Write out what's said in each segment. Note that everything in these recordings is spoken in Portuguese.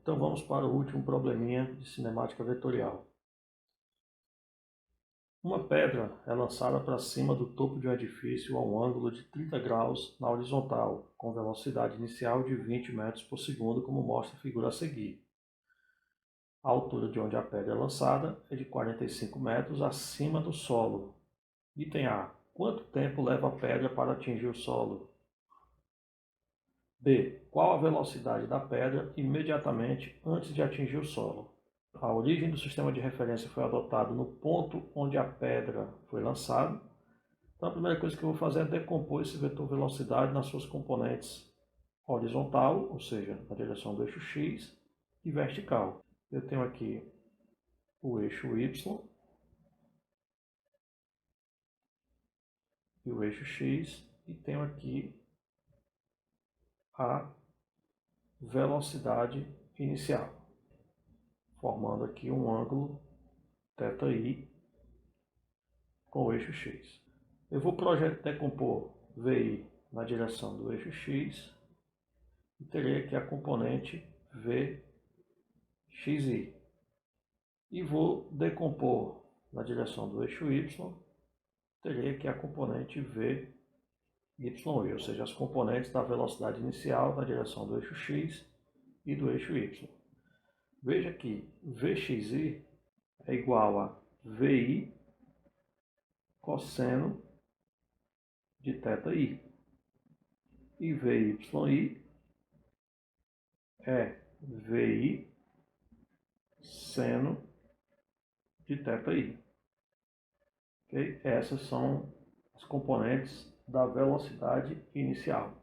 Então vamos para o último probleminha de cinemática vetorial. Uma pedra é lançada para cima do topo de um edifício a um ângulo de 30 graus na horizontal, com velocidade inicial de 20 metros por segundo, como mostra a figura a seguir. A altura de onde a pedra é lançada é de 45 metros acima do solo. Item A. Quanto tempo leva a pedra para atingir o solo? B. Qual a velocidade da pedra imediatamente antes de atingir o solo? A origem do sistema de referência foi adotada no ponto onde a pedra foi lançada. Então a primeira coisa que eu vou fazer é decompor esse vetor velocidade nas suas componentes horizontal, ou seja, na direção do eixo x, e vertical. Eu tenho aqui o eixo y e o eixo x, e tenho aqui a velocidade inicial, formando aqui um ângulo θi com o eixo x. Eu vou decompor VI na direção do eixo x e terei aqui a componente VXI. E vou decompor na direção do eixo y, terei aqui a componente VYI, ou seja, as componentes da velocidade inicial na direção do eixo x e do eixo y. Veja que VXI é igual a VI cosseno de θi. E VYI é VI seno de θi. Okay? Essas são as componentes da velocidade inicial.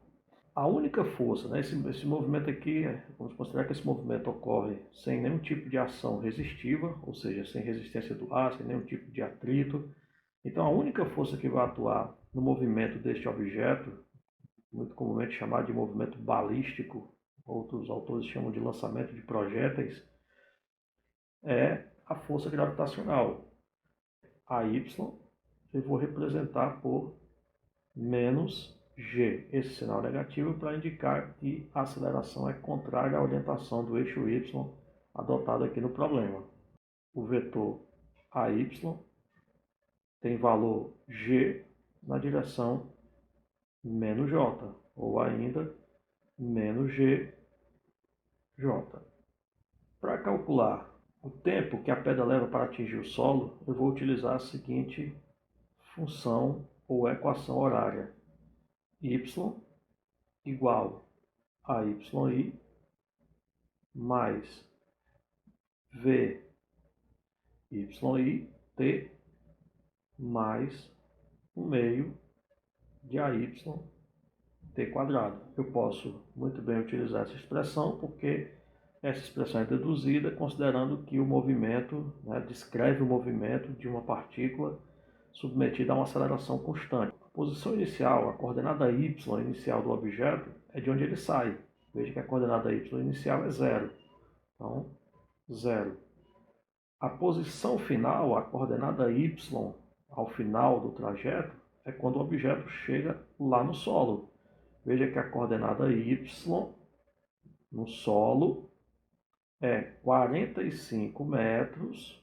A única força, né, esse movimento aqui, vamos considerar que esse movimento ocorre sem nenhum tipo de ação resistiva, ou seja, sem resistência do ar, sem nenhum tipo de atrito. Então a única força que vai atuar no movimento deste objeto, muito comumente chamado de movimento balístico, outros autores chamam de lançamento de projéteis, é a força gravitacional. A y eu vou representar por menos g, esse sinal negativo para indicar que a aceleração é contrária à orientação do eixo y adotado aqui no problema. O vetor AY tem valor g na direção menos j, ou ainda menos gj. Para calcular o tempo que a pedra leva para atingir o solo, eu vou utilizar a seguinte função ou equação horária: y igual a yi mais vyi t mais 1 meio de ay t quadrado. Eu posso muito bem utilizar essa expressão porque essa expressão é deduzida considerando que o movimento, né, descreve o movimento de uma partícula submetida a uma aceleração constante. A posição inicial, a coordenada y inicial do objeto, é de onde ele sai. Veja que a coordenada y inicial é 0. Então, 0. A posição final, a coordenada y ao final do trajeto, é quando o objeto chega lá no solo. Veja que a coordenada y no solo é 45 metros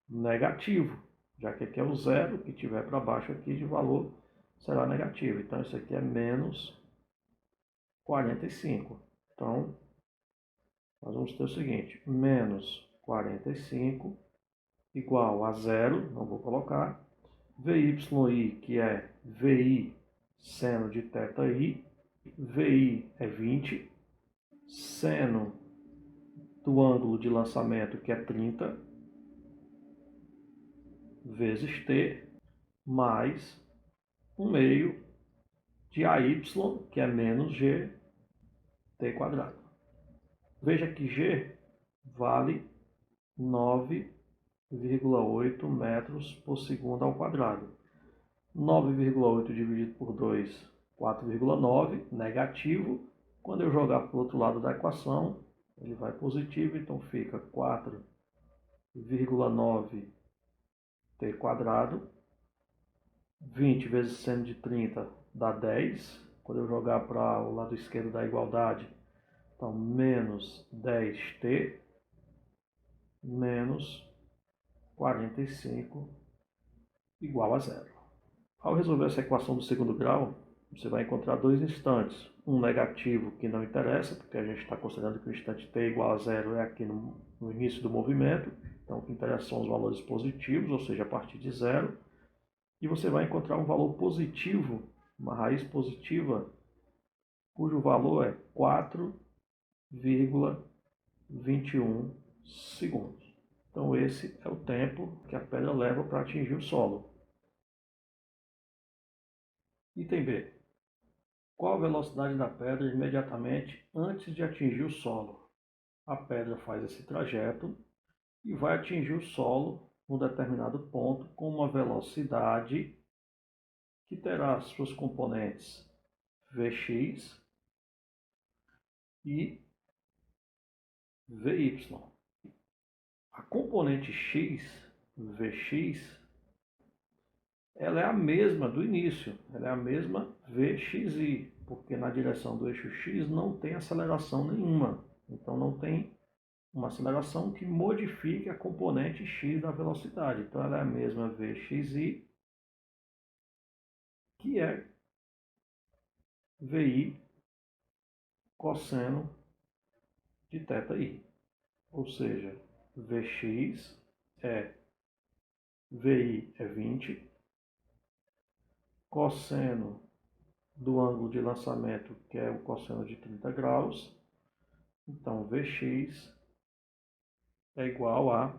negativo, já que aqui é o zero, que tiver para baixo aqui de valor será negativo. Então isso aqui é menos 45. Então nós vamos ter o seguinte: menos 45 igual a zero, não vou colocar, VYI, que é VI seno de θi, VI é 20, seno do ângulo de lançamento, que é 30, vezes t, mais 1 meio de AY, que é menos g, t quadrado. Veja que g vale 9,8 metros por segundo ao quadrado. 9,8 dividido por 2, 4,9, negativo. Quando eu jogar para o outro lado da equação, ele vai positivo, então fica 4,9 t quadrado. 20 vezes seno de 30 dá 10. Quando eu jogar para o lado esquerdo da igualdade, Então, menos 10t menos 45 igual a zero. Ao resolver essa equação do segundo grau, você vai encontrar dois instantes. Um negativo que não interessa, porque a gente está considerando que o instante t igual a zero é aqui no início do movimento. Então, o que interessa são os valores positivos, ou seja, a partir de zero. E você vai encontrar um valor positivo, uma raiz positiva, cujo valor é 4,21 segundos. Então, esse é o tempo que a pedra leva para atingir o solo. Item B. Qual a velocidade da pedra imediatamente antes de atingir o solo? A pedra faz esse trajeto e vai atingir o solo num determinado ponto com uma velocidade que terá suas componentes Vx e Vy. A componente x, Vx, ela é a mesma do início, ela é a mesma Vxi, porque na direção do eixo x não tem aceleração nenhuma. Então não tem uma aceleração que modifique a componente x da velocidade. Então ela é a mesma Vxi, que é Vi cosseno de θi. Ou seja, Vx é Vi é 20, cosseno do ângulo de lançamento, que é o cosseno de 30 graus. Então, Vx é igual a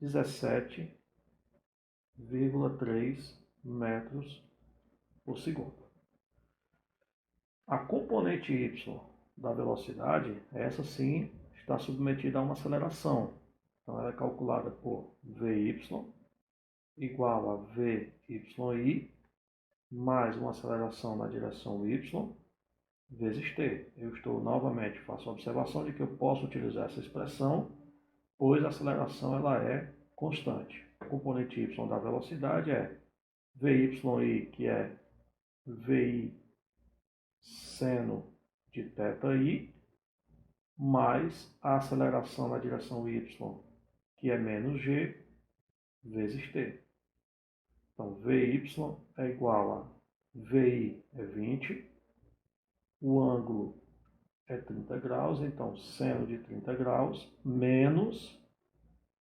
17,3 metros por segundo. A componente y da velocidade, essa sim, está submetida a uma aceleração. Então, ela é calculada por Vy igual a Vyi mais uma aceleração na direção y vezes t. Eu estou novamente, faço a observação de que eu posso utilizar essa expressão, pois a aceleração ela é constante. A componente y da velocidade é Vyi, que é Vi seno de θi, mais a aceleração na direção y, que é menos g, vezes t. Então, Vy é igual a Vi é 20, o ângulo é 30 graus, então seno de 30 graus, menos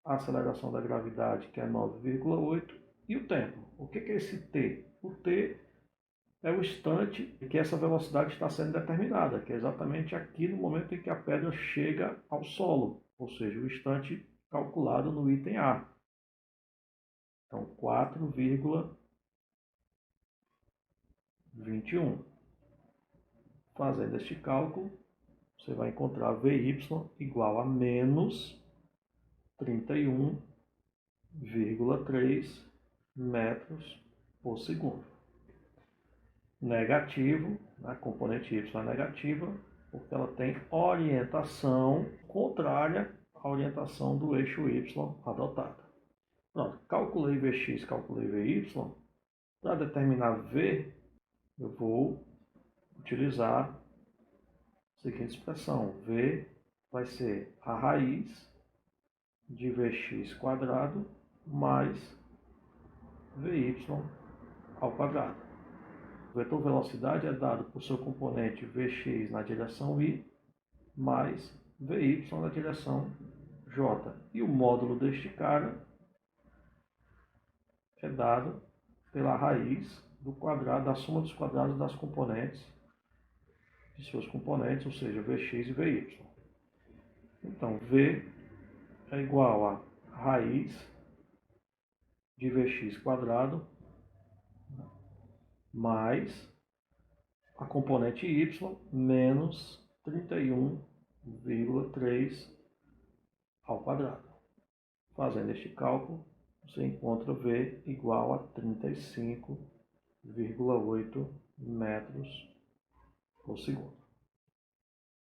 a aceleração da gravidade, que é 9,8, e o tempo. O que é esse t? O t é o instante que essa velocidade está sendo determinada, que é exatamente aqui no momento em que a pedra chega ao solo, ou seja, o instante calculado no item A. Então, 4,21. Fazendo este cálculo, você vai encontrar Vy igual a menos 31,3 metros por segundo. Negativo, a componente y é negativa, porque ela tem orientação contrária à orientação do eixo y adotada. Pronto, calculei Vx, calculei Vy. Para determinar V, eu vou utilizar a seguinte expressão. V vai ser a raiz de Vx quadrado mais Vy ao quadrado. O vetor velocidade é dado por seu componente Vx na direção y mais Vy na direção j. E o módulo deste cara é dado pela raiz do quadrado, da soma dos quadrados das componentes, de seus componentes, ou seja, Vx e Vy. Então, V é igual a raiz de Vx quadrado mais a componente y menos 31,3 ao quadrado. Fazendo este cálculo, você encontra V igual a 35,8 metros por segundo.